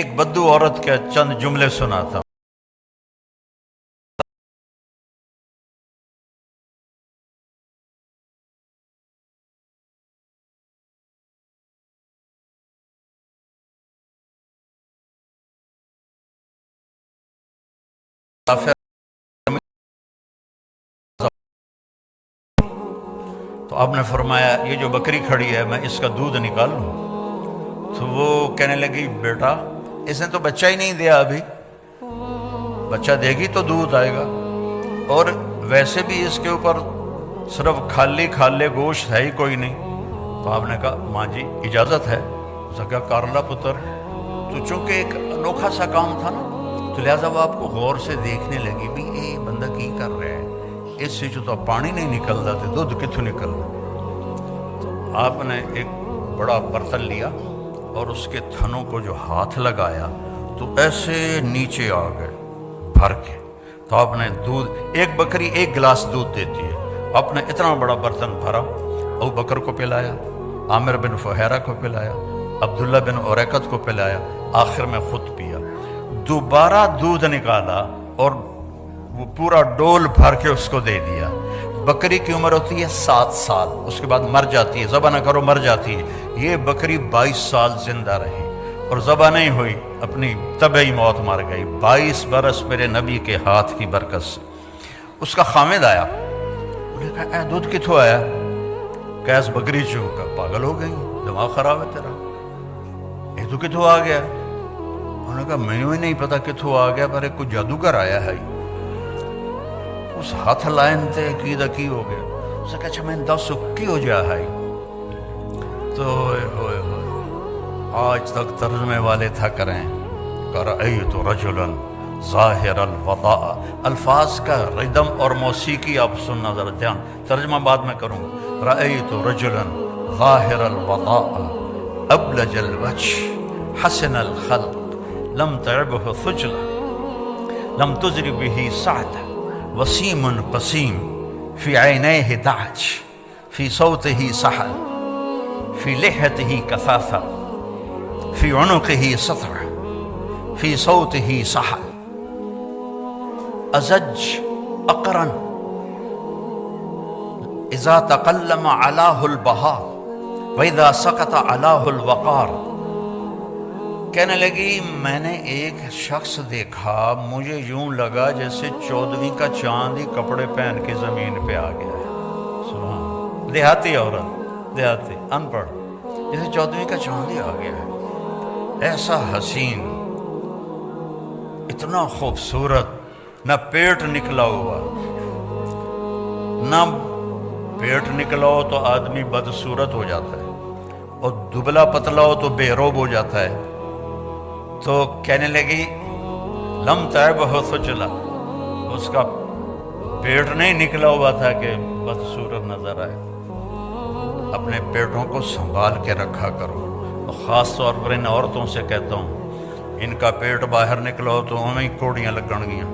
ایک بدو عورت کے چند جملے سناتا ہوں۔ تو آپ نے فرمایا یہ جو بکری کھڑی ہے میں اس کا دودھ نکالوں؟ تو وہ کہنے لگی بیٹا اس نے تو بچہ ہی نہیں دیا ابھی، بچہ دے گی تو دودھ آئے گا، اور ویسے بھی اس کے اوپر صرف کھالے گوشت ہے ہی کوئی نہیں۔ تو آپ نے کہا ماں جی اجازت ہے؟ اس نے کہا کارلا پتر، تو چونکہ ایک انوکھا سا کام تھا نا، تو لہٰذا وہ آپ کو غور سے دیکھنے لگی بھی یہ بندہ کی کر رہا ہے، اس سے جو تو پانی نہیں نکلتا تو دودھ کتوں نکلنا۔ تو آپ نے ایک بڑا برتن لیا اور اس کے تھنوں کو جو ہاتھ لگایا تو ایسے نیچے آ گئے بھر کے۔ تو آپ نے دودھ، ایک بکری ایک گلاس دودھ دیتی ہے، آپ نے اتنا بڑا برتن بھرا، ابو بکر کو پلایا، عامر بن فہیرہ کو پلایا، عبداللہ بن اوریکت کو پلایا، آخر میں خود پیا۔ دوبارہ دودھ نکالا اور وہ پورا ڈول بھر کے اس کو دے دیا۔ بکری کی عمر ہوتی ہے 7 سال، اس کے بعد مر جاتی ہے، ذبح نہ کرو مر جاتی ہے۔ یہ بکری 22 سال زندہ رہی اور ذبح نہیں ہوئی، اپنی طبعی موت مر گئی۔ 22 برس میرے نبی کے ہاتھ کی برکت سے۔ اس کا خامد آیا، انہوں نے کہا اے دودھ کتوں آیا؟ کیس بکری چوکا، پاگل ہو گئی، دماغ خراب ہے تیرا، یہ تو کتوں آ گیا؟ انہوں نے کہا میں ہی نہیں پتا کتوں آ گیا، پر ایک کوئی جادوگر آیا ہے، اس ہاتھ لائن تے کی ہو گیا۔ اس نے کہا اچھا میں دس کی ہو جا ہے۔ تو ہوئے آج تک ترجمے والے تھا کریں رأیت رجلا ظاہر الوضاء، الفاظ کا ردم اور موسیقی آپ سننا ذرا دھیان، ترجمہ بعد میں کروں گا۔ رأیت رجلا ظاہر الوضاء ابلج الوجه حسن الخلق لم تعبه ثجلة لم تزر به سعدة وسيم قسيم في عينيه دعج في صوته سحل في لحيته كثافة في عنقه سطع في صوته سحل أزج أقرن إذا تقلم علاه البهاء وإذا سقط علاه الوقار۔ کہنے لگی میں نے ایک شخص دیکھا، مجھے یوں لگا جیسے 14ویں کا چاند ہی کپڑے پہن کے زمین پہ آ گیا ہے۔ سبحان، دیہاتی عورت، دیہاتی ان پڑھ، جیسے 14ویں کا چاند ہی آ گیا ہے، ایسا حسین، اتنا خوبصورت، نہ پیٹ نکلا ہوا، نہ پیٹ نکلا ہو تو آدمی بدصورت ہو جاتا ہے، اور دبلا پتلا ہو تو بے روب ہو جاتا ہے۔ تو کہنے لگی لم تعبہ ثجلہ، اس کا پیٹ نہیں نکلا ہوا تھا کہ بدصورت نظر آئے۔ اپنے پیٹوں کو سنبھال کے رکھا کرو، خاص طور پر ان عورتوں سے کہتا ہوں، ان کا پیٹ باہر نکلا ہو تو ہمیں کوڑیاں لگن گیاں۔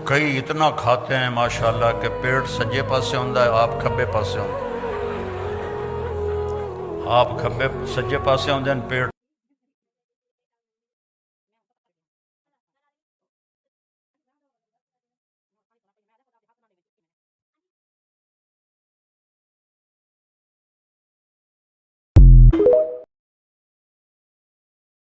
کئی اتنا کھاتے ہیں ماشاءاللہ کہ پیٹ سجے پاسے ہوندہ ہے، آپ کھبے پاسے ہوندہ، آپ کھبے سجے پاسے ہوندے ہیں، پیٹ